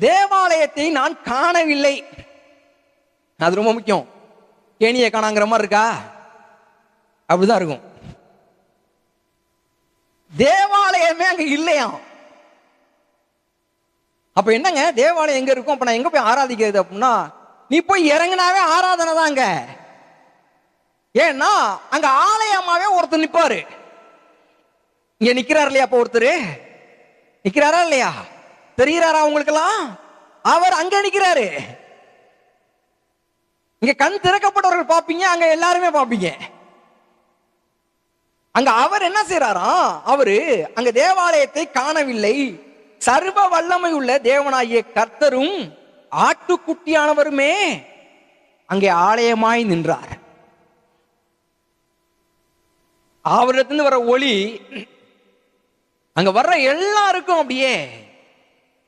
தேவாலயத்தை நான் காணவில்லை. அது ரொம்ப முக்கியம். கேணியை காணாங்கிற மாதிரி இருக்கா? அப்படிதான் இருக்கும். தேவாலயமே அங்க இல்லையா? அப்ப என்னங்க தேவாலயம் எங்க இருக்கும்? அப்ப நான் எங்க போய் ஆராதிக்கிறது அப்படின்னா, நீ போய் இறங்கினாவே ஆராதனை தான் அங்க. ஏன்னா அங்க ஆலயமாவே ஒருத்தர் நிப்பாரு. இங்க நிக்கிறார் இல்லையா? அப்ப ஒருத்தர் நிக்கிறாரா இல்லையா? தெரிகிறாரா உங்களுக்கெல்லாம்? அவர் அங்க நிக்கிறாரு. இங்க கண் திறக்கப்பட்டவர்கள் பாப்பீங்க, அங்க எல்லாருமே பாப்பீங்க. அங்க அவர் என்ன செய்யறாராம்? அவரு அங்க தேவாலயத்தை காணவில்லை. சர்வ வல்லமை உள்ள தேவனாகிய கர்த்தரும் ஆட்டுக்குட்டியானவருமே அங்கே ஆலயமாய் நின்றார். அவரிடத்திலிருந்து வர ஒளி அங்க வர்ற எல்லாருக்கும் அப்படியே